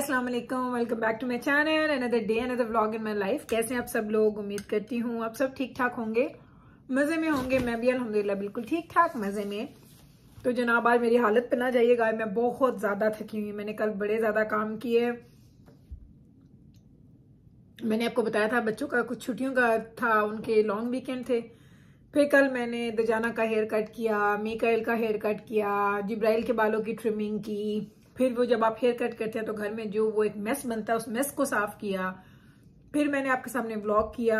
अस्सलाम वालेकुम, welcome back to my channel. Another day another vlog in my life. कैसे हैं आप सब लोग? उम्मीद करती हूँ आप सब ठीक ठाक होंगे, मजे में होंगे। मैं भी अल्हम्दुलिल्लाह बिल्कुल ठीक ठाक मजे में। तो जनाब आज मेरी हालत पे ना जाइएगा, मैं बहुत ज्यादा थकी हुई। मैंने कल बड़े ज्यादा काम किए। मैंने आपको बताया था बच्चों का कुछ छुट्टियों का था, उनके लॉन्ग वीकेंड थे। फिर कल मैंने दजाना का हेयर कट किया, मीकाइल का हेयर कट किया, जिब्राइल के बालों की ट्रिमिंग की। फिर वो जब आप हेयर कट करते हैं तो घर में जो वो एक मेस बनता है, उस मेस को साफ किया। फिर मैंने आपके सामने व्लॉग किया,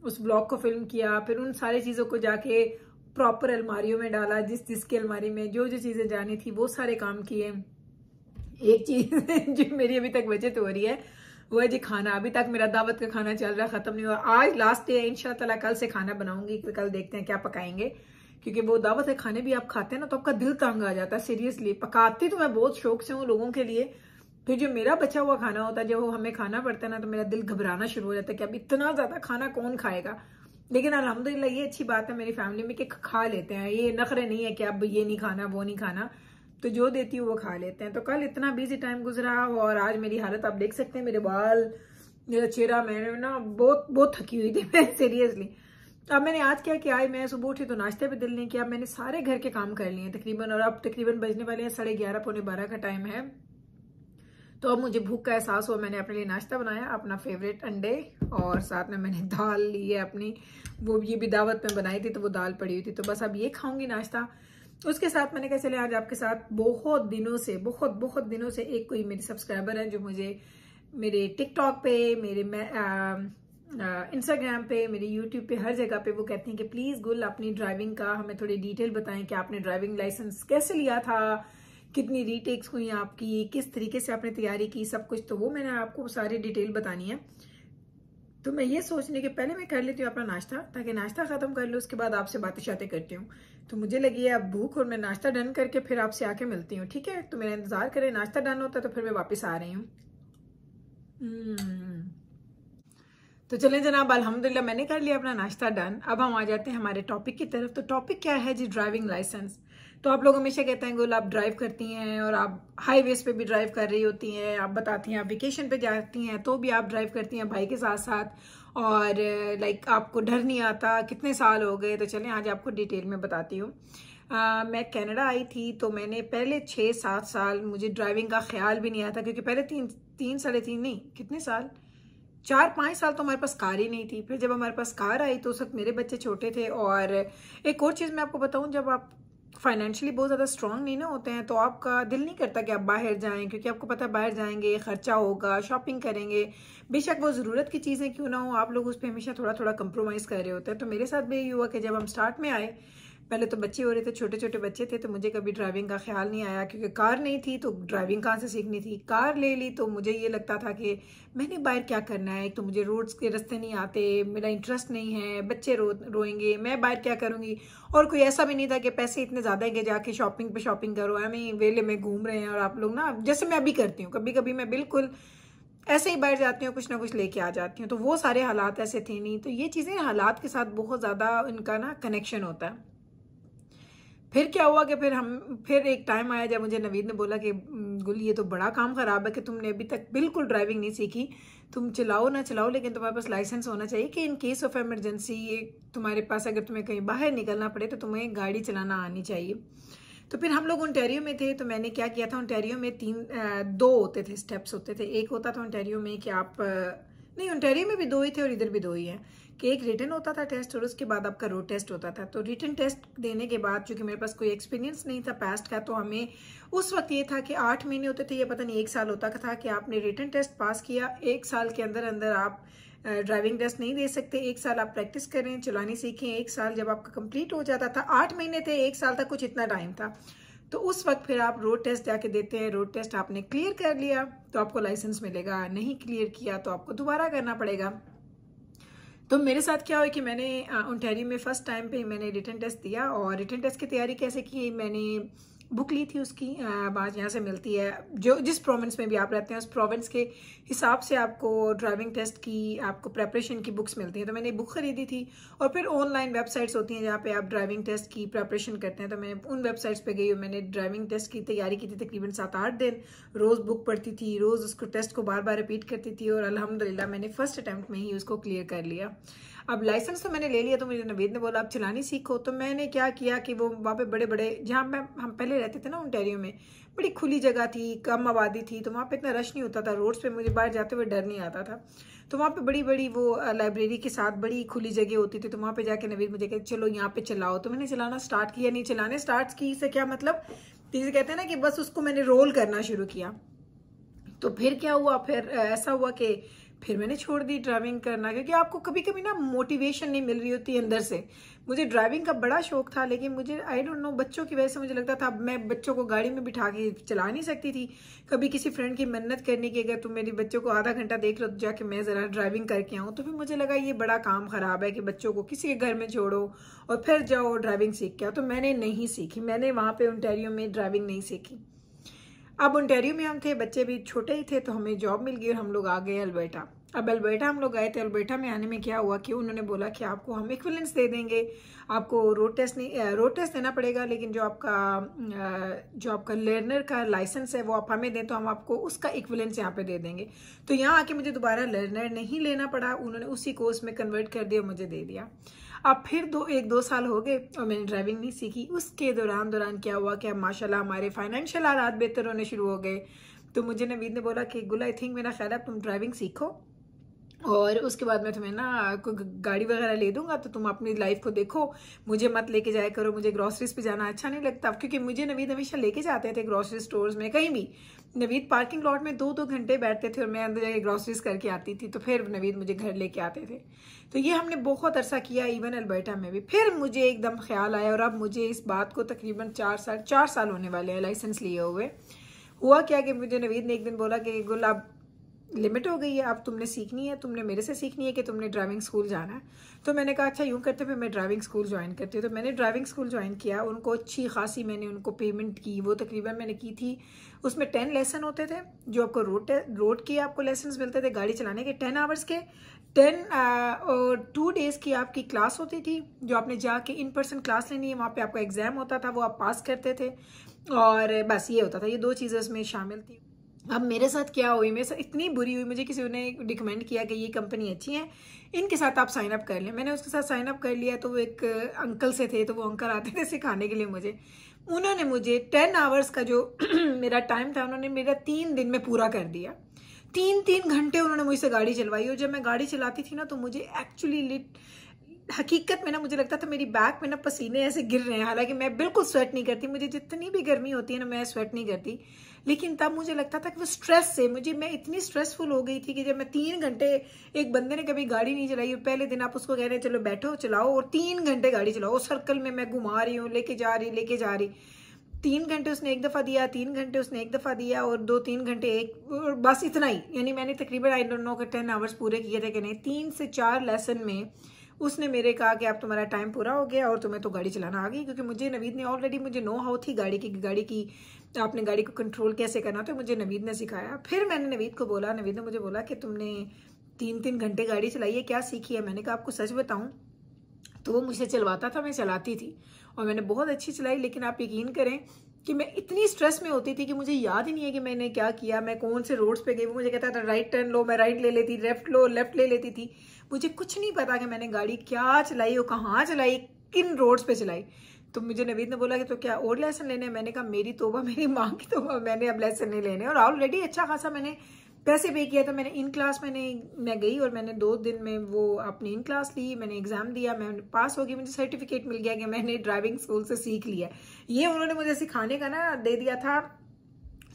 उस व्लॉग को फिल्म किया। फिर उन सारी चीजों को जाके प्रॉपर अलमारियों में डाला, जिस जिसकी अलमारी में जो जो चीजें जानी थी वो सारे काम किए। एक चीज जो मेरी अभी तक बचत हो रही है वो है जी खाना। अभी तक मेरा दावत का खाना चल रहा है, खत्म नहीं हुआ। आज लास्ट डे है, इंशाल्लाह कल से खाना बनाऊंगी। कल देखते हैं क्या पकाएंगे, क्योंकि वो दावत के खाने भी आप खाते हैं ना तो आपका दिल तंग आ जाता है। सीरियसली पकाती तो मैं बहुत शौक से हूँ लोगों के लिए, फिर जो मेरा बचा हुआ खाना होता है, जब वो हमें खाना पड़ता है ना तो मेरा दिल घबराना शुरू हो जाता है कि अब इतना ज्यादा खाना कौन खाएगा। लेकिन अल्हम्दुलिल्लाह ये अच्छी बात है मेरी फैमिली में कि खा लेते हैं। ये नखरे नहीं है कि अब ये नहीं खाना वो नहीं खाना, तो जो देती हूँ वो खा लेते हैं। तो कल इतना बिजी टाइम गुजरा और आज मेरी हालत आप देख सकते हैं। मेरे बाल, मेरा चेहरा, मैंने ना बहुत बहुत थकी हुई थी मैं सीरियसली। अब मैंने आज क्या किया, आज मैं सुबह उठी तो नाश्ते पे दिल नहीं किया। मैंने सारे घर के काम कर लिए तकरीबन, और अब तकरीबन बजने वाले हैं 11:30 पौने 12 का टाइम है। तो अब मुझे भूख का एहसास हुआ। मैंने अपने लिए नाश्ता बनाया, अपना फेवरेट अंडे, और साथ में मैंने दाल ली है अपनी, वो ये भी दावत में बनाई थी तो वो दाल पड़ी हुई थी। तो बस अब ये खाऊंगी नाश्ता। उसके साथ मैंने कहा चले आज आपके साथ बहुत दिनों से एक कोई मेरी सब्सक्राइबर है जो मुझे मेरे टिकटॉक पे, मेरे इंस्टाग्राम पे, मेरे यूट्यूब पे, हर जगह पे वो कहती हैं कि प्लीज गुल अपनी ड्राइविंग का हमें थोड़ी डिटेल बताएं कि आपने ड्राइविंग लाइसेंस कैसे लिया था, कितनी रीटेक्स हुई आपकी, किस तरीके से आपने तैयारी की, सब कुछ। तो वो मैंने आपको सारी डिटेल बतानी है। तो मैं ये सोचने के पहले मैं कर लेती हूँ अपना नाश्ता, ताकि नाश्ता खत्म कर लूँ, उसके बाद आपसे बातें शातें करती हूँ। तो मुझे लगी है अब भूख, और मैं नाश्ता डन करके फिर आपसे आके मिलती हूँ, ठीक है? तो मेरा इंतजार करें, नाश्ता डन होता है तो फिर मैं वापस आ रही हूँ। तो चलें जनाब, अल्हम्दुलिल्लाह मैंने कर लिया अपना नाश्ता डन। अब हम आ जाते हैं हमारे टॉपिक की तरफ। तो टॉपिक क्या है जी? Driving licence. तो आप लोग हमेशा कहते हैं गुल आप ड्राइव करती हैं और आप हाईवेज पे भी ड्राइव कर रही होती हैं, आप बताती हैं आप वेकेशन पे जाती हैं तो भी आप ड्राइव करती हैं भाई के साथ साथ, और लाइक आपको डर नहीं आता। कितने साल हो गए? तो चलें आज आपको डिटेल में बताती हूँ। मैं कनाडा आई थी तो मैंने पहले 6-7 साल मुझे ड्राइविंग का ख्याल भी नहीं आया था, क्योंकि पहले तीन साढ़े तीन नहीं, कितने साल, 4-5 साल तो हमारे पास कार ही नहीं थी। फिर जब हमारे पास कार आई तो उस वक्त मेरे बच्चे छोटे थे। और एक और चीज़ मैं आपको बताऊं, जब आप फाइनेंशियली बहुत ज़्यादा स्ट्रांग नहीं ना होते हैं तो आपका दिल नहीं करता कि आप बाहर जाएं, क्योंकि आपको पता है बाहर जाएंगे खर्चा होगा, शॉपिंग करेंगे, बेशक वो ज़रूरत की चीज़ें क्यों ना हो, आप लोग उस पर हमेशा थोड़ा थोड़ा कंप्रोमाइज़ कर रहे होते हैं। तो मेरे साथ भी यही हुआ कि जब हम स्टार्ट में आए, पहले तो बच्चे हो रहे थे, छोटे छोटे बच्चे थे, तो मुझे कभी ड्राइविंग का ख्याल नहीं आया, क्योंकि कार नहीं थी तो ड्राइविंग कहाँ से सीखनी थी। कार ले ली तो मुझे ये लगता था कि मैंने बाहर क्या करना है, एक तो मुझे रोड्स के रास्ते नहीं आते, मेरा इंटरेस्ट नहीं है, बच्चे रोएंगे, मैं बाहर क्या करूंगी। और कोई ऐसा भी नहीं था कि पैसे इतने ज़्यादा है कि जाके शॉपिंग पे शॉपिंग करो, हमें वेले में घूम रहे हैं। और आप लोग ना, जैसे मैं अभी करती हूँ, कभी कभी मैं बिल्कुल ऐसे ही बाहर जाती हूँ, कुछ ना कुछ लेके आ जाती हूँ। तो वो सारे हालात ऐसे थे नहीं। तो ये चीज़ें हालात के साथ बहुत ज़्यादा इनका ना कनेक्शन होता है। फिर क्या हुआ कि फिर एक टाइम आया जब मुझे नवीद ने बोला कि गुल ये तो बड़ा काम खराब है कि तुमने अभी तक बिल्कुल ड्राइविंग नहीं सीखी, तुम चलाओ ना चलाओ लेकिन तुम्हारे पास लाइसेंस होना चाहिए कि इन केस ऑफ इमरजेंसी तुम्हारे पास अगर तुम्हें कहीं बाहर निकलना पड़े तो तुम्हें गाड़ी चलाना आनी चाहिए। तो फिर हम लोग ओंटारियो में थे, तो मैंने क्या किया था, ओंटारियो में दो होते थे, स्टेप्स होते थे। एक होता था ओंटारियो में कि आप नहीं, ओंटारियो में भी 2 ही थे और इधर भी 2 ही हैं, कि एक रिटन होता था टेस्ट और उसके बाद आपका रोड टेस्ट होता था। तो रिटन टेस्ट देने के बाद, चूंकि मेरे पास कोई एक्सपीरियंस नहीं था पास्ट का, तो हमें उस वक्त ये था कि 8 महीने होते थे, ये पता नहीं 1 साल होता था कि आपने रिटन टेस्ट पास किया, 1 साल के अंदर अंदर आप ड्राइविंग टेस्ट नहीं दे सकते। 1 साल आप प्रैक्टिस करें, चलानी सीखें। 1 साल जब आपका कंप्लीट हो जाता था, 8 महीने थे, 1 साल तक कुछ इतना टाइम था, तो उस वक्त फिर आप रोड टेस्ट जाके देते हैं। रोड टेस्ट आपने क्लियर कर लिया तो आपको लाइसेंस मिलेगा, नहीं क्लियर किया तो आपको दोबारा करना पड़ेगा। तो मेरे साथ क्या हुआ कि मैंने ओंटारियो में फर्स्ट टाइम पे मैंने रिटन टेस्ट दिया। और रिटन टेस्ट की तैयारी कैसे की, मैंने बुक ली थी उसकी, बात यहाँ से मिलती है, जो जिस प्रोविंस में भी आप रहते हैं उस प्रोविंस के हिसाब से आपको ड्राइविंग टेस्ट की, आपको प्रेपरेशन की बुक्स मिलती हैं। तो मैंने बुक खरीदी थी, और फिर ऑनलाइन वेबसाइट्स होती हैं जहाँ पे आप ड्राइविंग टेस्ट की प्रेपरेशन करते हैं। तो मैं उन वेबसाइट्स पे गई और मैंने ड्राइविंग टेस्ट की तैयारी की थी तकरीबन 7-8 दिन। रोज़ बुक पढ़ती थी, रोज़ उसको टेस्ट को बार बार रिपीट करती थी, और अल्हम्दुलिल्लाह मैंने फर्स्ट अटैम्प्ट में ही उसको क्लियर कर लिया। अब लाइसेंस तो मैंने ले लिया, तो मुझे नवीद ने बोला आप चलानी सीखो। तो मैंने क्या किया कि वो वहाँ पे बड़े बड़े, जहाँ हम पहले रहते थे ना ओंटारियो में, बड़ी खुली जगह थी, कम आबादी थी, तो वहाँ पे इतना रश नहीं होता था। रोड्स पे मुझे बाहर जाते हुए डर नहीं आता था। तो वहाँ पे बड़ी बड़ी वो लाइब्रेरी के साथ बड़ी खुली जगह होती थी। तो वहाँ पे जाके नवीद मुझे कहते चलो यहाँ पे चलाओ। तो मैंने चलाना स्टार्ट किया। नहीं, चलाने स्टार्ट की से क्या मतलब, जिसे कहते हैं ना कि बस उसको मैंने रोल करना शुरू किया। तो फिर क्या हुआ, फिर ऐसा हुआ कि फिर मैंने छोड़ दी ड्राइविंग करना, क्योंकि आपको कभी कभी ना मोटिवेशन नहीं मिल रही होती अंदर से। मुझे ड्राइविंग का बड़ा शौक था, लेकिन मुझे आई डोंट नो बच्चों की वजह से मुझे लगता था मैं बच्चों को गाड़ी में बिठा के चला नहीं सकती थी। कभी किसी फ्रेंड की मन्नत करने की, अगर तुम मेरे बच्चों को आधा घंटा देख लो तो जाके मैं ज़रा ड्राइविंग करके आऊँ। तो फिर मुझे लगा ये बड़ा काम ख़राब है कि बच्चों को किसी के घर में छोड़ो और फिर जाओ ड्राइविंग सीख के आओ। तो मैंने नहीं सीखी, मैंने वहाँ पर ओंटारियो में ड्राइविंग नहीं सीखी। अब ओंटारियो में हम थे, बच्चे भी छोटे ही थे, तो हमें जॉब मिल गई और हम लोग आ गए अल्बर्टा। अब अल्बर्टा हम लोग आए थे। अल्बर्टा में आने में क्या हुआ कि उन्होंने बोला कि आपको हम इक्विवेलेंस दे देंगे, आपको रोड टेस्ट नहीं, रोड टेस्ट देना पड़ेगा, लेकिन जो आपका लर्नर का लाइसेंस है वो आप हमें दें तो हम आपको उसका इक्विवेलेंस यहाँ पे दे देंगे। तो यहाँ आके मुझे दोबारा लर्नर नहीं लेना पड़ा, उन्होंने उसी कोर्स में कन्वर्ट कर दिया और मुझे दे दिया। अब फिर 1-2 साल हो गए और मैंने ड्राइविंग नहीं सीखी। उसके दौरान क्या हुआ कि अब माशाल्लाह हमारे फाइनेंशियल हालात बेहतर होने शुरू हो गए। तो मुझे नवीद ने बोला कि गुल आई थिंक मेरा ख्याल है तुम ड्राइविंग सीखो, और उसके बाद मैं तुम्हें ना कोई गाड़ी वगैरह ले दूंगा, तो तुम अपनी लाइफ को देखो, मुझे मत लेके जाया करो, मुझे ग्रोसरीज पे जाना अच्छा नहीं लगता। क्योंकि मुझे नवीद हमेशा लेके जाते थे ग्रोसरी स्टोर्स में, कहीं भी। नवीद पार्किंग लॉट में 2-2 घंटे बैठते थे और मैं अंदर जाके ग्रोसरीज करके आती थी, तो फिर नवीद मुझे घर लेके आते थे। तो ये हमने बहुत अरसा किया, इवन अल्बर्टा में भी। फिर मुझे एकदम ख्याल आया, और अब मुझे इस बात को तकरीबन 4 साल होने वाले हैं लाइसेंस लिए हुए। हुआ क्या कि मुझे नवीद ने एक दिन बोला कि गुल अब लिमिट हो गई है, अब तुमने सीखनी है, तुमने मेरे से सीखनी है कि तुमने ड्राइविंग स्कूल जाना है। तो मैंने कहा अच्छा यूँ करते, फिर मैं ड्राइविंग स्कूल ज्वाइन करती हूँ। तो मैंने ड्राइविंग स्कूल ज्वाइन किया, उनको अच्छी खासी मैंने उनको पेमेंट की। वो तकरीबन मैंने की थी, उसमें 10 लेसन होते थे जो आपको रोड के आपको लेसन मिलते थे गाड़ी चलाने के 10 आवर्स के। 10 और 2 डेज़ की आपकी क्लास होती थी, जो आपने जाके इन पर्सन क्लास लेनी है, वहाँ पे आपका एग्जाम होता था, वो आप पास करते थे, और बस ये होता था। ये 2 चीज़ें उसमें शामिल थी। अब मेरे साथ क्या हुई, मेरे साथ इतनी बुरी हुई, मुझे किसी ने रिकमेंड किया कि ये कंपनी अच्छी है, इनके साथ आप साइन अप कर लें। मैंने उसके साथ साइन अप कर लिया। तो वो एक अंकल से थे, तो वो अंकल आते थे सिखाने के लिए मुझे। उन्होंने मुझे 10 आवर्स का जो मेरा टाइम था, उन्होंने मेरा 3 दिन में पूरा कर दिया। 3-3 घंटे उन्होंने मुझसे गाड़ी चलवाई। और जब मैं गाड़ी चलाती थी ना, तो मुझे एक्चुअली हकीकत में ना मुझे लगता था मेरी बैक में ना पसीने ऐसे गिर रहे हैं। हालांकि मैं बिल्कुल स्वेट नहीं करती, मुझे जितनी भी गर्मी होती है ना मैं स्वेट नहीं करती, लेकिन तब मुझे लगता था कि वो स्ट्रेस से मैं इतनी स्ट्रेसफुल हो गई थी कि जब मैं 3 घंटे, एक बंदे ने कभी गाड़ी नहीं चलाई और पहले दिन आप उसको कह रहे हैं चलो बैठो चलाओ, और 3 घंटे गाड़ी चलाओ, उस सर्कल में मैं घुमा रही हूँ, लेके जा रही। 3 घंटे उसने एक दफ़ा दिया, 3 घंटे उसने एक दफ़ा दिया, और 2-3 घंटे एक, और बस इतना ही। यानी मैंने तकरीबन आई डोंट नो कि 10 आवर्स पूरे किए थे कि नहीं। 3 से 4 लेसन में उसने मेरे कहा कि अब तुम्हारा टाइम पूरा हो गया और तुम्हें तो गाड़ी चलाना आ गई। क्योंकि मुझे नवीद ने ऑलरेडी मुझे नो हाउ थी गाड़ी की आपने गाड़ी को कंट्रोल कैसे करना, तो मुझे नवीद ने सिखाया। फिर मैंने नवीद को बोला, नवीद ने मुझे बोला कि तुमने 3-3 घंटे गाड़ी चलाई है, क्या सीखी है? मैंने कहा आपको सच बताऊं तो वो मुझसे चलवाता था, मैं चलाती थी, और मैंने बहुत अच्छी चलाई। लेकिन आप यकीन करें कि मैं इतनी स्ट्रेस में होती थी कि मुझे याद ही नहीं है कि मैंने क्या किया, मैं कौन से रोड्स पे गई। वो मुझे कहता था राइट टर्न लो, मैं राइट ले लेती, लेफ्ट लो, लेफ्ट ले लेती थी। मुझे कुछ नहीं पता कि मैंने गाड़ी क्या चलाई और कहाँ चलाई, किन रोड्स पे चलाई। तो मुझे नवीद ने बोला कि तो क्या और लेसन लेने? मैंने कहा मेरी तौबा, मेरी माँ की तौबा, मैंने अब लेसन नहीं लेने। और ऑलरेडी अच्छा खासा मैंने पैसे पे किया था। मैंने इन क्लास मैं गई और मैंने 2 दिन में वो अपनी इन क्लास ली, मैंने एग्जाम दिया, मैं पास हो गई, मुझे सर्टिफिकेट मिल गया कि मैंने ड्राइविंग स्कूल से सीख लिया। ये उन्होंने मुझे सिखाने का ना दे दिया था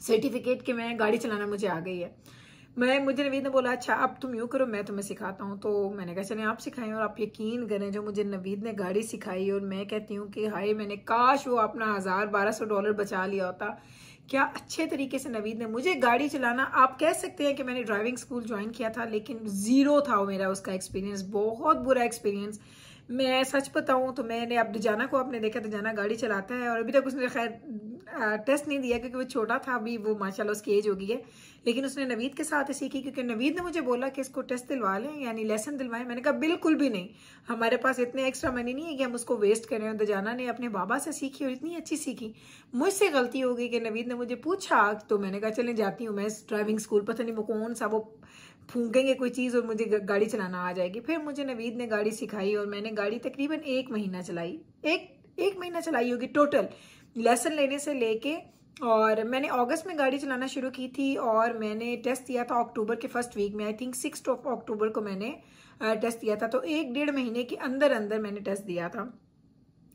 सर्टिफिकेट कि मैं गाड़ी चलाना मुझे आ गई है। मुझे नवीद ने बोला अच्छा अब तुम यूँ करो, मैं तुम्हें सिखाता हूँ। तो मैंने कहा चलें आप सिखाएं। और आप यकीन करें जो मुझे नवीद ने गाड़ी सिखाई, और मैं कहती हूँ कि हाय मैंने काश वो अपना $1000-1200 बचा लिया होता। क्या अच्छे तरीके से नवीद ने मुझे गाड़ी चलाना, आप कह सकते हैं कि मैंने ड्राइविंग स्कूल ज्वाइन किया था, लेकिन ज़ीरो था मेरा उसका एक्सपीरियंस, बहुत बुरा एक्सपीरियंस। मैं सच बताऊं तो मैंने अब जाना को आपने देखा, तो जाना गाड़ी चलाता है और अभी तक उसने खैर टेस्ट नहीं दिया क्योंकि वो छोटा था, अभी वो माशाल्लाह उसकी एज हो गई है। लेकिन उसने नवीद के साथ सीखी क्योंकि नवीद ने मुझे बोला कि इसको टेस्ट दिलवा लें, यानी लेसन दिलवाएं। मैंने कहा बिल्कुल भी नहीं, हमारे पास इतने एक्स्ट्रा मनी नहीं है कि हम उसको वेस्ट करें। और दजाना ने अपने बाबा से सीखी और इतनी अच्छी सीखी। मुझसे गलती हो गई कि नवीद ने मुझे पूछा तो मैंने कहा चले जाती हूँ मैं ड्राइविंग स्कूल, पता नहीं वो कौन सा वो फूंकेंगे कोई चीज़ और मुझे गाड़ी चलाना आ जाएगी। फिर मुझे नवीद ने गाड़ी सिखाई और मैंने गाड़ी तकरीबन 1 महीना चलाई, एक महीना चलाई होगी टोटल लेसन लेने से लेके। और मैंने अगस्त में गाड़ी चलाना शुरू की थी और मैंने टेस्ट दिया था अक्टूबर के फर्स्ट वीक में, आई थिंक 6 अक्टूबर को मैंने टेस्ट दिया था। तो 1-1.5 महीने के अंदर अंदर मैंने टेस्ट दिया था।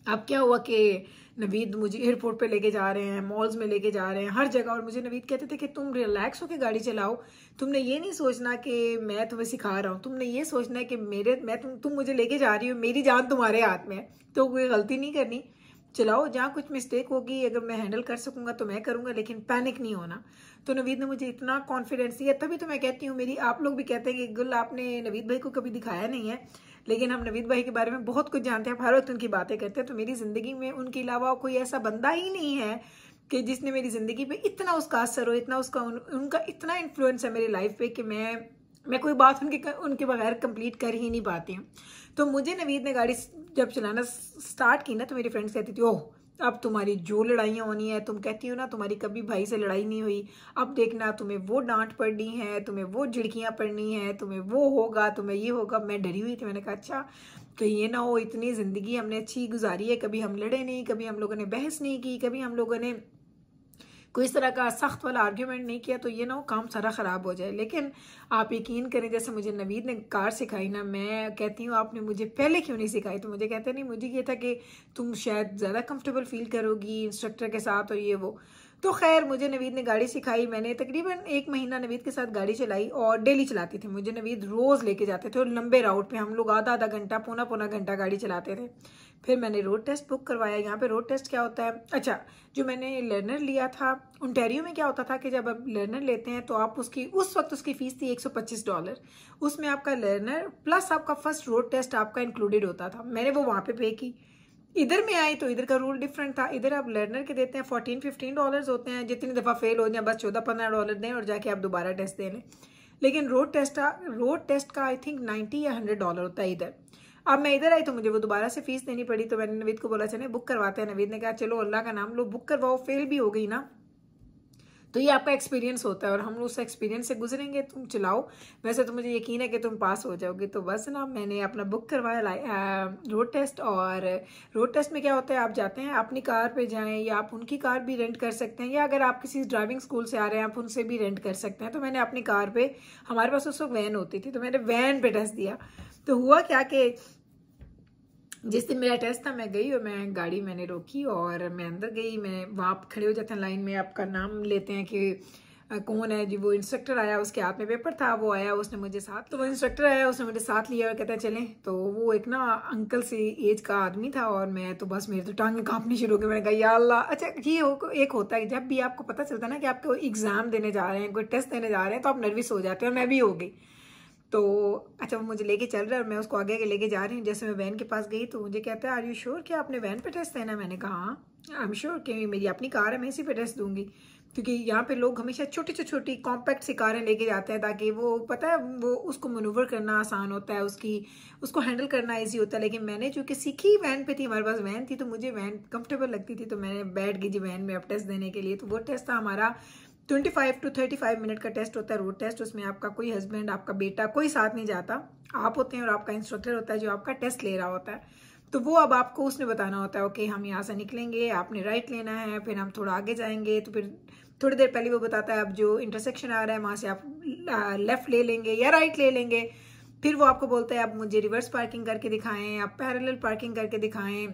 अब क्या हुआ कि नवीद मुझे एयरपोर्ट पे लेके जा रहे हैं, मॉल्स में लेके जा रहे हैं, हर जगह। और मुझे नवीद कहते थे कि तुम रिलैक्स होकर गाड़ी चलाओ, तुमने ये नहीं सोचना कि मैं तुम्हें सिखा रहा हूँ, तुमने ये सोचना है कि तुम मुझे लेके जा रही हो, मेरी जान तुम्हारे हाथ में है, तो कोई गलती नहीं करनी, चलाओ, जहाँ कुछ मिस्टेक होगी अगर मैं हैंडल कर सकूंगा तो मैं करूंगा, लेकिन पैनिक नहीं होना। तो नवीद ने मुझे इतना कॉन्फिडेंस दिया, तभी तो मैं कहती हूँ मेरी, आप लोग भी कहते हैं कि गुल आपने नवीद भाई को कभी दिखाया नहीं है, लेकिन हम नवीद भाई के बारे में बहुत कुछ जानते हैं, हर वक्त उनकी बातें करते हैं। तो मेरी जिंदगी में उनके अलावा कोई ऐसा बंदा ही नहीं है कि जिसने मेरी जिंदगी पे इतना उसका असर हो, इतना उसका उनका इतना इन्फ्लुएंस है मेरी लाइफ पे कि मैं कोई बात उनके बगैर कंप्लीट कर ही नहीं पाती हूँ। तो मुझे नवीद ने गाड़ी जब चलाना स्टार्ट की ना तो मेरी फ्रेंड्स कहती थी ओह अब तुम्हारी जो लड़ाइयाँ होनी है, तुम कहती हो ना तुम्हारी कभी भाई से लड़ाई नहीं हुई, अब देखना तुम्हें वो डांट पड़नी है, तुम्हें वो झिड़कियाँ पड़नी है, तुम्हें वो होगा, तुम्हें ये होगा। मैं डरी हुई थी, मैंने कहा अच्छा कहीं ये ना हो, इतनी ज़िंदगी हमने अच्छी गुजारी है, कभी हम लड़े नहीं, कभी हम लोगों ने बहस नहीं की, कभी हम लोगों ने कोई इस तरह का सख्त वाला आर्ग्यूमेंट नहीं किया, तो ये ना हो काम सारा ख़राब हो जाए। लेकिन आप यकीन करें जैसे मुझे नवीद ने कार सिखाई ना, मैं कहती हूँ आपने मुझे पहले क्यों नहीं सिखाई, तो मुझे कहते नहीं, मुझे ये था कि तुम शायद ज़्यादा कंफर्टेबल फील करोगी इंस्ट्रक्टर के साथ और ये वो। तो खैर मुझे नवीद ने गाड़ी सिखाई, मैंने तकरीबन 1 महीना नवीद के साथ गाड़ी चलाई और डेली चलाती थी। मुझे नवीद रोज़ लेके जाते थे और लंबे राउट पे हम लोग आधा घंटा पौना घंटा गाड़ी चलाते थे। फिर मैंने रोड टेस्ट बुक करवाया। यहाँ पे रोड टेस्ट क्या होता है, अच्छा जो मैंने लर्नर लिया था ओंटारियो में क्या होता था कि जब आप लर्नर लेते हैं तो आप उस वक्त उसकी फीस थी $125। उसमें आपका लर्नर प्लस आपका फर्स्ट रोड टेस्ट आपका इंक्लूडेड होता था। मैंने वो वहाँ पे की। इधर में आई तो इधर का रूल डिफरेंट था, इधर आप लर्नर के देते हैं $14-15 होते हैं, जितनी दफ़ा फेल हो जाए बस $14-15 दें और जाके आप दोबारा टेस्ट दे लें। लेकिन रोड टेस्ट का आई थिंक $90 या $100 होता है इधर। अब मैं इधर आई तो मुझे वो दोबारा से फीस देनी पड़ी, तो मैंने नवीद को बोला चले बुक करवाते हैं। नवीद ने कहा चलो अल्लाह का नाम लो बुक करवाओ, फेल भी हो गई ना तो ये आपका एक्सपीरियंस होता है और हम उस एक्सपीरियंस से गुजरेंगे, तुम चलाओ, वैसे तो मुझे यकीन है कि तुम पास हो जाओगे। तो बस ना मैंने अपना बुक करवाया रोड टेस्ट। और रोड टेस्ट में क्या होता है, आप जाते हैं अपनी कार पे जाएं या आप उनकी कार भी रेंट कर सकते हैं, या अगर आप किसी ड्राइविंग स्कूल से आ रहे हैं आप उनसे भी रेंट कर सकते हैं। तो मैंने अपनी कार पे, हमारे पास उस वक्त वैन होती थी, तो मैंने वैन पे टेस्ट दिया। तो हुआ क्या कि जिस दिन मेरा टेस्ट था मैं गई और मैं गाड़ी मैंने रोकी और मैं अंदर गई। मैं वहाँ खड़े हो जाते हैं लाइन में, आपका नाम लेते हैं कि कौन है जी। वो इंस्ट्रक्टर आया, उसके हाथ में पेपर था, वो आया, उसने मुझे साथ, तो वो इंस्ट्रक्टर आया, उसने मुझे साथ लिया और कहता है चलें। तो वो एक ना अंकल से एज का आदमी था और मैं तो बस मेरे तो टांगें कांपनी शुरू हो गई। मैंने कहा या अल्लाह। अच्छा ये एक होता है जब भी आपको पता चलता है ना कि आपको एग्जाम देने जा रहे हैं, कोई टेस्ट देने जा रहे हैं, तो आप नर्वस हो जाते हैं और मैं भी हो गई। तो अच्छा वो मुझे लेके चल रहा है और मैं उसको आगे लेके जा रही हूँ। जैसे मैं वैन के पास गई तो मुझे कहता है आर यू श्योर कि आपने वैन पे टेस्ट देना। मैंने कहा हाँ आई एम श्योर कि मेरी अपनी कार है, मैं इसी पे टेस्ट दूंगी, क्योंकि यहाँ पे लोग हमेशा छोटी कॉम्पैक्ट सी कारें लेके जाते हैं ताकि वो पता है वो उसको मनूवर करना आसान होता है, उसको हैंडल करना ईजी होता है। लेकिन मैंने चूँकि सीखी वैन पे थी, हमारे पास वैन थी, तो मुझे वैन कंफर्टेबल लगती थी, तो मैंने बैठ गई जी वैन में अब टेस्ट देने के लिए। तो वो टेस्ट था हमारा 25 to 35 मिनट का टेस्ट होता है रोड टेस्ट। उसमें आपका कोई हस्बैंड, आपका बेटा, कोई साथ नहीं जाता, आप होते हैं और आपका इंस्ट्रक्टर होता है जो आपका टेस्ट ले रहा होता है। तो वो अब आपको उसने बताना होता है ओके हम यहाँ से निकलेंगे, आपने राइट लेना है, फिर हम थोड़ा आगे जाएंगे, तो फिर थोड़ी देर पहले वो बताता है अब जो इंटरसेक्शन आ रहा है वहाँ से आप लेफ्ट ले लेंगे या राइट ले लेंगे। फिर वो आपको बोलता है आप मुझे रिवर्स पार्किंग करके दिखाएं, आप पैरेलल पार्किंग करके दिखाएं।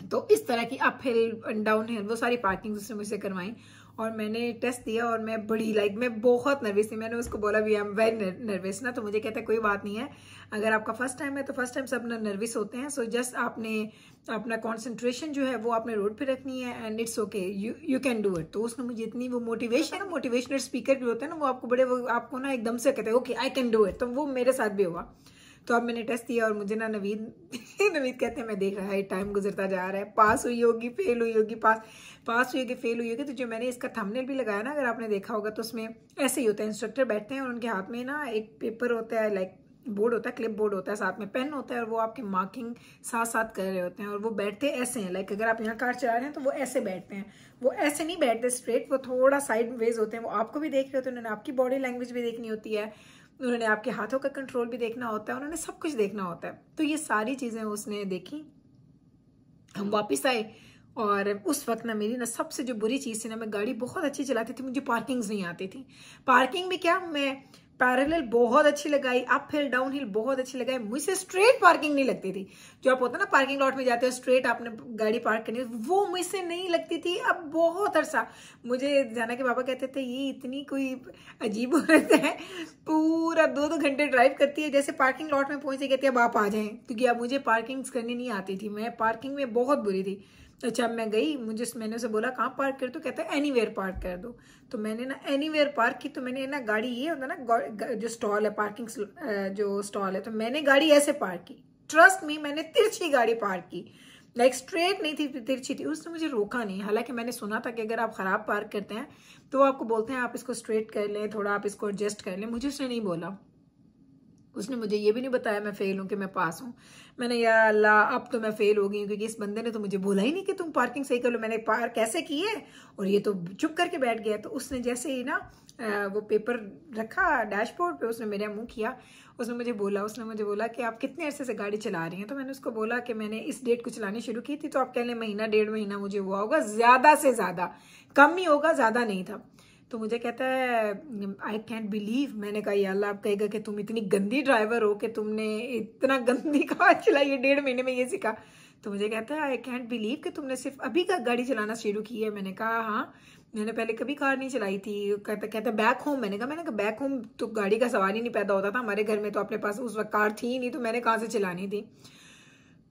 तो इस तरह की अप हिल डाउन हिल वो सारी पार्किंग उसने मुझसे करवाई और मैंने टेस्ट दिया और मैं मैं बहुत नर्वस थी। मैंने उसको बोला भी आई एम वेरी नर्वस ना, तो मुझे कहता है कोई बात नहीं है, अगर आपका फर्स्ट टाइम है तो फर्स्ट टाइम सब नर्वस होते हैं, सो जस्ट आपने अपना कंसंट्रेशन जो है वो आपने रोड पे रखनी है and it's okay you can do it. तो उसने मुझे इतनी वो मोटिवेशनल स्पीकर भी होते हैं ना, वो आपको ना एकदम से कहते हैं okay I can do it, तो वो मेरे साथ भी हुआ। तो अब मैंने टेस्ट दिया और मुझे ना नवीद नवीद कहते हैं मैं देख रहा है टाइम गुजरता जा रहा है, पास हुई होगी फेल हुई होगी, पास हुई होगी फेल हुई होगी। तो जो मैंने इसका थंबनेल भी लगाया ना, अगर आपने देखा होगा, तो उसमें ऐसे ही होता है, इंस्ट्रक्टर बैठते हैं और उनके हाथ में ना एक पेपर होता है, लाइक बोर्ड होता है, क्लिप बोर्ड होता है, साथ में पेन होता है, और वो आपकी मार्किंग साथ साथ कर रहे होते हैं। और वो बैठते ऐसे हैं, लाइक अगर आप यहाँ कार चला रहे हैं तो वो ऐसे बैठते हैं, वो ऐसे नहीं बैठते स्ट्रेट, वो थोड़ा साइड वेज होते हैं। वो आपको भी देख रहे होते हैं, उन्होंने आपकी बॉडी लैंग्वेज भी देखनी होती है, उन्होंने आपके हाथों का कंट्रोल भी देखना होता है, उन्होंने सब कुछ देखना होता है। तो ये सारी चीज़ें उसने देखी। हम वापस आए और उस वक्त ना मेरी ना सबसे जो बुरी चीज़ थी ना, मैं गाड़ी बहुत अच्छी चलाती थी, मुझे पार्किंग्स नहीं आती थी। पार्किंग भी क्या, मैं पैरेलल बहुत अच्छी लगाई, अप हिल डाउन हिल बहुत अच्छी लगाई, मुझसे स्ट्रेट पार्किंग नहीं लगती थी। जो आप होता है ना पार्किंग लॉट में जाते हो स्ट्रेट आपने गाड़ी पार्क करनी, वो मुझसे नहीं लगती थी। अब बहुत अरसा मुझे जाना के पापा कहते थे ये इतनी कोई अजीब औरत है, पूरा 2-2 घंटे ड्राइव करती है, जैसे पार्किंग लॉट में पहुंचे कहती है अब आप आ जाएं, क्योंकि अब मुझे पार्किंग्स करनी नहीं आती थी, मैं पार्किंग में बहुत बुरी थी। अच्छा मैं गई, मैंने उसे बोला कहाँ पार्क कर दो, कहता है एनीवेयर पार्क कर दो। तो मैंने ना एनीवेयर पार्क की, तो मैंने ना गाड़ी, ये होता ना जो स्टॉल है पार्किंग जो स्टॉल है, तो मैंने गाड़ी ऐसे पार्क की, ट्रस्ट मी मैंने तिरछी गाड़ी पार्क की, लाइक स्ट्रेट नहीं थी, तिरछी थी। उसने मुझे रोका नहीं, हालांकि मैंने सुना था कि अगर आप खराब पार्क करते हैं तो वो आपको बोलते हैं आप इसको स्ट्रेट कर लें, थोड़ा आप इसको एडजस्ट कर लें। मुझे उसने नहीं बोला, उसने मुझे ये भी नहीं बताया मैं फेल हूँ कि मैं पास हूँ। मैंने या अल्लाह अब तो मैं फेल हो गई, क्योंकि इस बंदे ने तो मुझे बोला ही नहीं कि तुम पार्किंग सही कर लो। मैंने पार्क कैसे की है और ये तो चुप करके बैठ गया। तो उसने जैसे ही ना वो पेपर रखा डैशबोर्ड पे, उसने मेरा मुंह किया, उसने मुझे बोला कि आप कितने अरसे से गाड़ी चला रही हैं। तो मैंने उसको बोला कि मैंने इस डेट को चलानी शुरू की थी, तो आप कह लें महीना 1.5 महीना मुझे हुआ होगा, ज़्यादा से ज़्यादा, कम ही होगा, ज़्यादा नहीं था। तो मुझे कहता है आई कैंट बिलीव। मैंने कहा या अल्लाह, आप कहेगा कि तुम इतनी गंदी ड्राइवर हो कि तुमने इतना गंदी कार चलाई है, 1.5 महीने में ये सीखा। तो मुझे कहता है आई कैंट बिलीव कि तुमने सिर्फ अभी का गाड़ी चलाना शुरू की है। मैंने कहा हाँ, मैंने पहले कभी कार नहीं चलाई थी। कहता बैक होम। मैंने कहा बैक होम तो गाड़ी का सवाल ही नहीं पैदा होता था हमारे घर में, तो अपने पास उस वक्त कार थी ही नहीं, तो मैंने कहाँ से चलानी थी।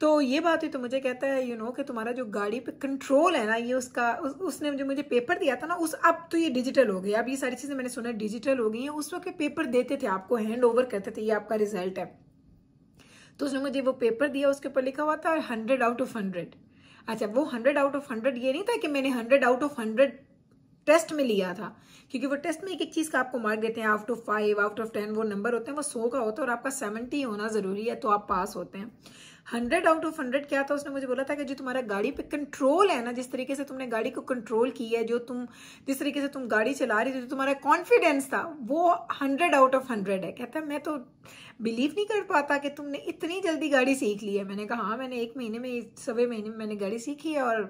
तो ये बात हुई। तो मुझे कहता है कि तुम्हारा जो गाड़ी पे कंट्रोल है ना, ये उसने जो मुझे पेपर दिया था ना, अब तो ये डिजिटल हो गया। अब ये सारी चीजें मैंने सुना डिजिटल हो गई हैं। उस वक्त पेपर देते थे, आपको हैंड ओवर करते थे, ये आपका रिजल्ट है। तो उसने मुझे वो पेपर दिया, उसके ऊपर लिखा हुआ था 100 आउट ऑफ 100। अच्छा, वो 100 आउट ऑफ 100 ये नहीं था कि मैंने 100 आउट ऑफ 100 टेस्ट में लिया था, क्योंकि वो टेस्ट में एक एक चीज का आपको मार्क देते हैं, आउट ऑफ 5 आउट ऑफ 10 वो नंबर होते हैं, वो 100 का होता है और आपका 70 होना जरूरी है, तो आप पास होते हैं। 100 आउट ऑफ 100 क्या था, उसने मुझे बोला था कि जो तुम्हारा गाड़ी पे कंट्रोल है ना, जिस तरीके से तुमने गाड़ी को कंट्रोल की है, जिस तरीके से तुम गाड़ी चला रही थी, जो तुम्हारा कॉन्फिडेंस था, वो 100 आउट ऑफ 100 है। कहता है मैं तो बिलीव नहीं कर पाता कि तुमने इतनी जल्दी गाड़ी सीख ली है। मैंने कहा हाँ, मैंने 1 महीने में, 1.25 महीने में मैंने गाड़ी सीखी है। और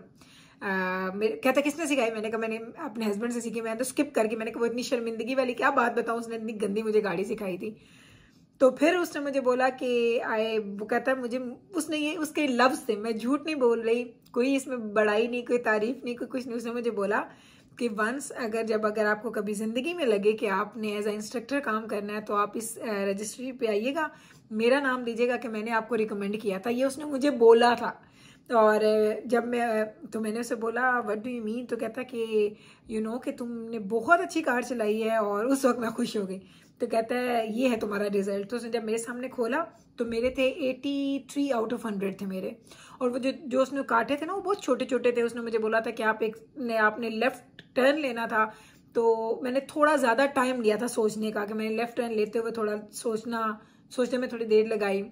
कहता किसने सिखाई? मैंने कहा मैंने अपने हस्बैंड से सीखी। मैंने तो स्किप करके, मैंने कहा वो इतनी शर्मिंदगी वाली क्या बात बताऊं, उसने इतनी गंदी मुझे गाड़ी सिखाई थी। तो फिर उसने मुझे बोला कि वो कहता है मुझे, उसके लफ्ज थे, मैं झूठ नहीं बोल रही, कोई इसमें बड़ाई नहीं, कोई तारीफ नहीं, कोई कुछ नहीं। उसने मुझे बोला कि वंस अगर आपको कभी जिंदगी में लगे कि आपने एज ए इंस्ट्रक्टर काम करना है, तो आप इस रजिस्ट्री पे आइएगा, मेरा नाम दीजिएगा कि मैंने आपको रिकमेंड किया था। ये उसने मुझे बोला था। और जब मैंने उसे बोला व्हाट डू यू मीन, तो कहता कि कि तुमने बहुत अच्छी कार चलाई है। और उस वक्त मैं खुश हो गई। तो कहता है ये है तुम्हारा रिजल्ट। तो उसने जब मेरे सामने खोला तो मेरे थे 83 आउट ऑफ 100 थे मेरे। और वो जो उसने काटे थे ना, वो बहुत छोटे छोटे थे। उसने मुझे बोला था कि आपने लेफ्ट टर्न लेना था। तो मैंने थोड़ा ज़्यादा टाइम लिया था सोचने का, कि मैंने लेफ्ट टर्न लेते हुए थोड़ा सोचने में थोड़ी देर लगाई।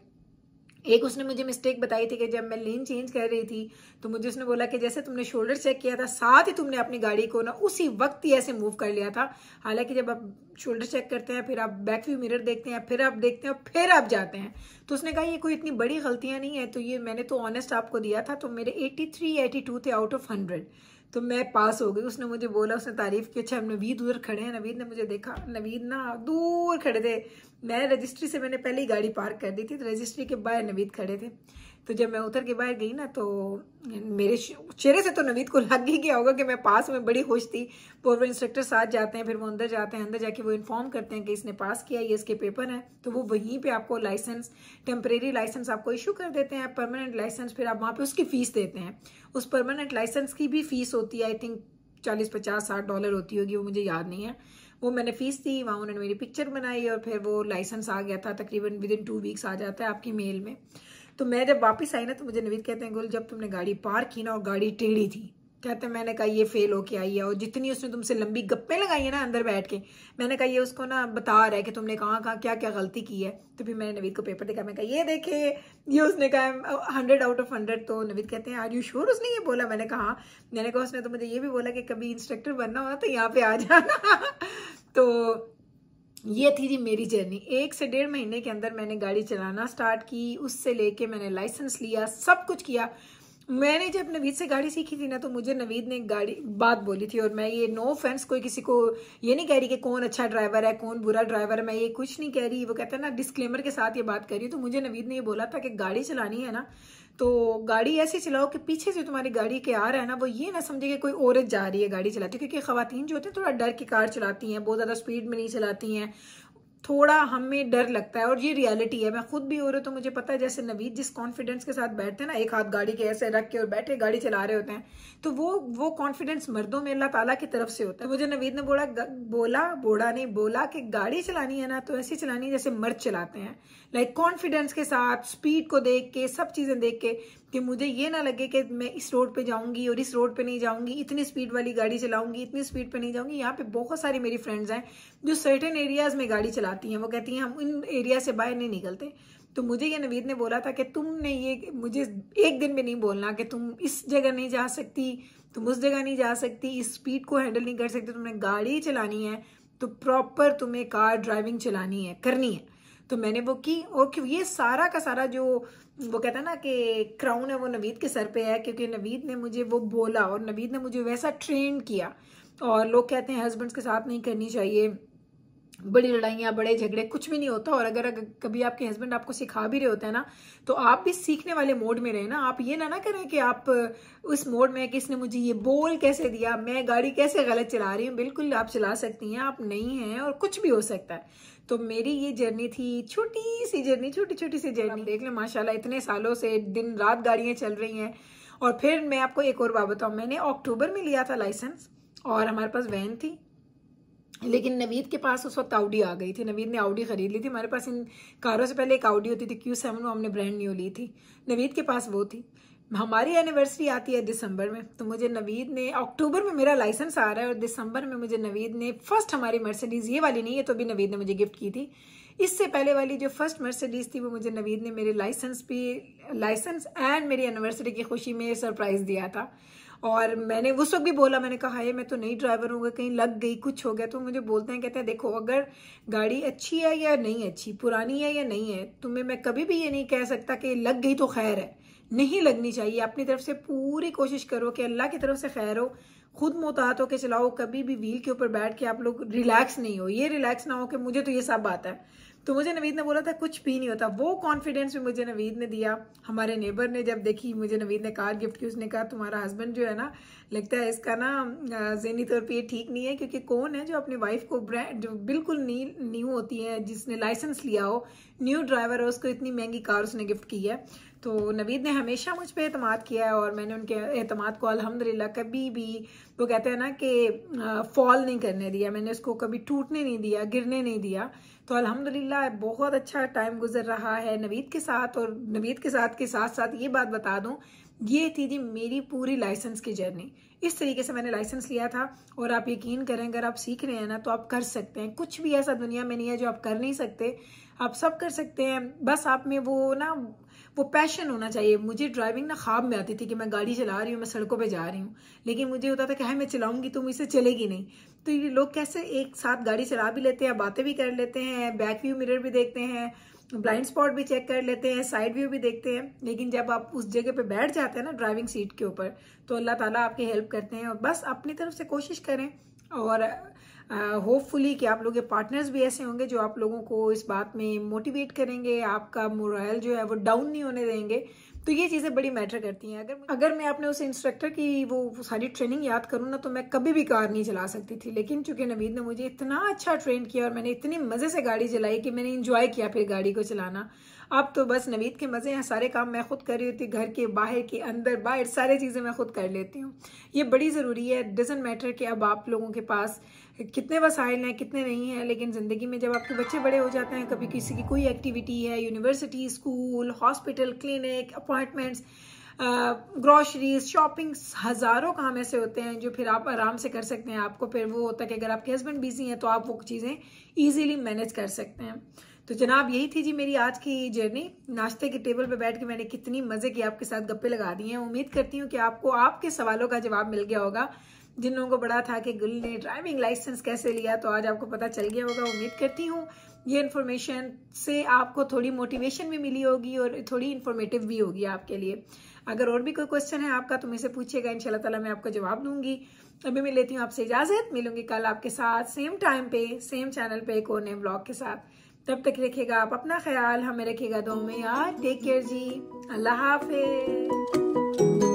एक उसने मुझे मिस्टेक बताई थी कि जब मैं लेन चेंज कर रही थी, तो मुझे उसने बोला कि जैसे तुमने शोल्डर चेक किया था, साथ ही तुमने अपनी गाड़ी को ना उसी वक्त ही ऐसे मूव कर लिया था। हालांकि जब आप शोल्डर चेक करते हैं, फिर आप बैक व्यू मिरर देखते हैं, फिर आप देखते हैं, फिर आप जाते हैं। तो उसने कहा ये कोई इतनी बड़ी गलतियां नहीं है। तो ये मैंने तो ऑनेस्ट आपको दिया था। तो मेरे 83 82 थे आउट ऑफ 100। तो मैं पास हो गई। उसने मुझे बोला, उसने तारीफ की। अच्छा, हम नवीद उधर खड़े हैं, नवीद ने मुझे देखा। नवीद ना दूर खड़े थे, मैं रजिस्ट्री से मैंने पहले ही गाड़ी पार्क कर दी थी, तो रजिस्ट्री के बाहर नवीद खड़े थे। तो जब मैं उतर के बाहर गई ना, तो मेरे चेहरे से तो नवीद को लग ही गया होगा कि मैं पास में बड़ी खुश थी। वो इंस्ट्रक्टर साथ जाते हैं, फिर वो अंदर जाते हैं, अंदर जाके वो इन्फॉर्म करते हैं कि इसने पास किया, ये इसके पेपर हैं। तो वो वहीं पे आपको लाइसेंस, टेम्परेरी लाइसेंस आपको इशू कर देते हैं, परमानेंट लाइसेंस फिर आप वहाँ पे उसकी फीस देते हैं। उस परमानेंट लाइसेंस की भी फीस होती है, आई थिंक 40 50 60 डॉलर होती होगी, वो मुझे याद नहीं है। वो मैंने फीस दी, वहाँ उन्होंने मेरी पिक्चर बनाई और फिर वो लाइसेंस आ गया था। तकरीबन विद इन 2 वीक्स आ जाता है आपकी मेल में। तो मैं जब वापस आई ना तो मुझे नवीद कहते हैं गुल जब तुमने गाड़ी पार्क की ना और गाड़ी टेढ़ी थी, कहते हैं मैंने कहा ये फेल होके आई है, और जितनी उसने तुमसे लंबी गप्पे लगाई है ना अंदर बैठ के, मैंने कहा ये उसको ना बता रहा है कि तुमने कहाँ कहाँ क्या क्या गलती की है। तो फिर मैंने नवीद को पेपर देखा, मैं कहा ये देखे, ये उसने कहा 100 आउट ऑफ 100। तो नवीद कहते हैं आर यू श्योर उसने ये बोला? मैंने कहा हाँ। मैंने कहा उसने तो मुझे ये भी बोला कि कभी इंस्ट्रक्टर बनना होना तो यहाँ पे आ जाना। तो ये थी जी मेरी जर्नी। 1 से 1.5 महीने के अंदर मैंने गाड़ी चलाना स्टार्ट की, उससे लेके मैंने लाइसेंस लिया, सब कुछ किया। मैंने जब नवीद से गाड़ी सीखी थी ना तो मुझे नवीद ने गाड़ी बात बोली थी, और मैं ये नो ऑफेंस कोई किसी को ये नहीं कह रही कि कौन अच्छा ड्राइवर है कौन बुरा ड्राइवर है, मैं ये कुछ नहीं कह रही, वो कहता है ना डिस्क्लेमर के साथ ये बात कर रही हूँ। तो मुझे नवीद ने ये बोला था कि गाड़ी चलानी है ना तो गाड़ी ऐसे चलाओ कि पीछे से तुम्हारी गाड़ी के आ रहा है ना वो ये ना समझे कि कोई औरत जा रही है गाड़ी चलाती है, क्योंकि खवातीन जो होती हैं थोड़ा डर की कार चलाती हैं, बहुत ज़्यादा स्पीड में नहीं चलाती हैं, थोड़ा हमें डर लगता है, और ये रियलिटी है। मैं खुद भी औरत हूँ, मुझे पता है। जैसे नवीद जिस कॉन्फिडेंस के साथ बैठते हैं ना, एक हाथ गाड़ी के ऐसे रख के और बैठे गाड़ी चला रहे होते हैं, तो वो कॉन्फिडेंस मर्दों में अल्लाह ताला की तरफ से होता है। तो मुझे नवीद ने बोला कि गाड़ी चलानी है ना तो ऐसी चलानी है जैसे मर्द चलाते हैं, लाइक कॉन्फिडेंस के साथ, स्पीड को देख के, सब चीजें देख के, कि मुझे ये ना लगे कि मैं इस रोड पे जाऊंगी और इस रोड पे नहीं जाऊंगी, इतनी स्पीड वाली गाड़ी चलाऊंगी, इतनी स्पीड पे नहीं जाऊंगी। यहाँ पे बहुत सारी मेरी फ्रेंड्स हैं जो सर्टेन एरियाज में गाड़ी चलाती हैं, वो कहती हैं हम इन एरिया से बाहर नहीं निकलते। तो मुझे ये नवीद ने बोला था कि तुमने ये मुझे एक दिन में नहीं बोलना कि तुम इस जगह नहीं जा सकती, तुम उस जगह नहीं जा सकती, इस स्पीड को हैंडल नहीं कर सकती, तुमने गाड़ी चलानी है तो प्रॉपर तुम्हें कार ड्राइविंग चलानी है, करनी है। तो मैंने वो की, और ये सारा का सारा जो वो कहता है ना कि क्राउन है वो नवीद के सर पे है, क्योंकि नवीद ने मुझे वो बोला और नवीद ने मुझे वैसा ट्रेन किया। और लोग कहते हैं हस्बैंड्स के साथ नहीं करनी चाहिए, बड़ी लड़ाइयाँ बड़े झगड़े कुछ भी नहीं होता। और अगर कभी आपके हस्बैंड आपको सिखा भी रहे होते हैं ना तो आप भी सीखने वाले मोड में रहे ना। आप ये ना करें कि आप उस मोड में किसने मुझे ये बोल कैसे दिया, मैं गाड़ी कैसे गलत चला रही हूँ। बिल्कुल आप चला सकती हैं, आप नहीं हैं और कुछ भी हो सकता है। तो मेरी ये जर्नी थी, छोटी सी जर्नी देख लें माशाल्लाह, इतने सालों से दिन रात गाड़ियाँ चल रही हैं। और फिर मैं आपको एक और बात बताऊँ, मैंने अक्टूबर में लिया था लाइसेंस और हमारे पास वैन थी, लेकिन नवीद के पास उस वक्त आउडी आ गई थी। नवीद ने आउडी खरीद ली थी। हमारे पास इन कारों से पहले एक आउडी होती थी Q7, वो हमने ब्रांड न्यू ली थी। नवीद के पास वो थी। हमारी एनिवर्सरी आती है दिसंबर में, तो मुझे नवीद ने, अक्टूबर में मेरा लाइसेंस आ रहा है और दिसंबर में मुझे नवीद ने फर्स्ट हमारी मर्सिडीज, ये वाली नहीं है तो भी नवीद ने मुझे गिफ्ट की थी, इससे पहले वाली जो फर्स्ट मर्सिडीज थी वो मुझे नवीद ने मेरे लाइसेंस एंड मेरी एनिवर्सरी की खुशी में सरप्राइज दिया था। और मैंने उस वक्त भी बोला, मैंने कहा है मैं तो नई ड्राइवर हूँ, कहीं लग गई कुछ हो गया। तो मुझे बोलते हैं, कहते हैं देखो अगर गाड़ी अच्छी है या नहीं अच्छी, पुरानी है या नहीं है, तुम्हें मैं कभी भी ये नहीं कह सकता कि लग गई तो खैर है, नहीं लगनी चाहिए। अपनी तरफ से पूरी कोशिश करो कि अल्लाह की तरफ से खैर हो, खुद मोहतात होकर चलाओ। कभी भी व्हील के ऊपर बैठ के आप लोग रिलैक्स नहीं हो, ये रिलैक्स ना हो कि मुझे तो ये सब आता है। तो मुझे नवीद ने बोला था कुछ भी नहीं होता, वो कॉन्फिडेंस भी मुझे नवीद ने दिया। हमारे नेबर ने जब देखी, मुझे नवीद ने कार गिफ्ट की, उसने कहा तुम्हारा हस्बैंड जो है ना, लगता है इसका ना ज़हनी तौर पे ये ठीक नहीं है, क्योंकि कौन है जो अपनी वाइफ को ब्रांड जो बिल्कुल न्यू होती है, जिसने लाइसेंस लिया हो, न्यू ड्राइवर हो, उसको इतनी महंगी कार उसने गिफ्ट की है। तो नवीद ने हमेशा मुझ पे एतमाद किया है और मैंने उनके एतमाद को अल्हम्दुलिल्लाह कभी भी, वो कहते हैं ना कि फॉल नहीं करने दिया, मैंने उसको कभी टूटने नहीं दिया, गिरने नहीं दिया। तो अल्हम्दुलिल्लाह बहुत अच्छा टाइम गुजर रहा है नवीद के साथ। और नवीद के साथ साथ ये बात बता दूं, ये थी जी मेरी पूरी लाइसेंस की जर्नी। इस तरीके से मैंने लाइसेंस लिया था। और आप यकीन करें, अगर आप सीख रहे हैं ना तो आप कर सकते हैं, कुछ भी ऐसा दुनिया में नहीं है जो आप कर नहीं सकते, आप सब कर सकते हैं। बस आप में वो पैशन होना चाहिए। मुझे ड्राइविंग ना ख्वाब में आती थी कि मैं गाड़ी चला रही हूँ, मैं सड़कों पे जा रही हूँ, लेकिन मुझे होता था कि हाँ मैं चलाऊंगी तो मुझसे चलेगी नहीं। तो ये लोग कैसे एक साथ गाड़ी चला भी लेते हैं, बातें भी कर लेते हैं, बैक व्यू मिरर भी देखते हैं, ब्लाइंड स्पॉट भी चेक कर लेते हैं, साइड व्यू भी देखते हैं, लेकिन जब आप उस जगह पे बैठ जाते हैं ना ड्राइविंग सीट के ऊपर, तो अल्लाह ताला आपकी हेल्प करते हैं। और बस अपनी तरफ से कोशिश करें और होपफुली कि आप लोग के पार्टनर्स भी ऐसे होंगे जो आप लोगों को इस बात में मोटिवेट करेंगे, आपका मोरल जो है वो डाउन नहीं होने देंगे। तो ये चीज़ें बड़ी मैटर करती हैं। अगर मैं अपने उस इंस्ट्रक्टर की वो सारी ट्रेनिंग याद करूँ ना तो मैं कभी भी कार नहीं चला सकती थी, लेकिन चूंकि नवीद ने मुझे इतना अच्छा ट्रेन किया और मैंने इतनी मज़े से गाड़ी चलाई कि मैंने इंजॉय किया फिर गाड़ी को चलाना। अब तो बस नवीद के मज़े हैं, सारे काम मैं खुद कर रही होती, घर के बाहर के अंदर बाहर सारी चीज़ें मैं खुद कर लेती हूँ। ये बड़ी ज़रूरी है। डजंट मैटर कि अब आप लोगों के पास कितने वसाइल हैं कितने नहीं हैं, लेकिन ज़िंदगी में जब आपके बच्चे बड़े हो जाते हैं, कभी किसी की कोई एक्टिविटी है, university, school, hospital, clinic, appointments, groceries, shopping, हज़ारों काम ऐसे होते हैं जो फिर आप आराम से कर सकते हैं। आपको फिर वो होता है कि अगर आपके हस्बैंड बिजी हैं तो आप वो चीज़ें ईजीली मैनेज कर सकते हैं। तो जनाब यही थी जी मेरी आज की जर्नी। नाश्ते के टेबल पे बैठ के मैंने कितनी मज़े की आपके साथ गप्पे लगा दी हैं। उम्मीद करती हूँ कि आपको आपके सवालों का जवाब मिल गया होगा। जिन लोगों को बड़ा था कि गुल ने ड्राइविंग लाइसेंस कैसे लिया, तो आज आपको पता चल गया होगा। उम्मीद करती हूँ ये इन्फॉर्मेशन से आपको थोड़ी मोटिवेशन भी मिली होगी और थोड़ी इन्फॉर्मेटिव भी होगी आपके लिए। अगर और भी कोई क्वेश्चन है आपका तो मुझसे पूछिएगा, इंशाल्लाह ताला मैं आपको जवाब दूंगी। अभी मैं लेती हूँ आपसे इजाजत, मिलूंगी कल आपके साथ सेम टाइम पे सेम चैनल पे एक और नए व्लॉग के साथ। तब तक रखिएगा आप अपना ख्याल, हमें रखिएगा दुआ में यार। टेक केयर जी, अल्लाह हाफिज।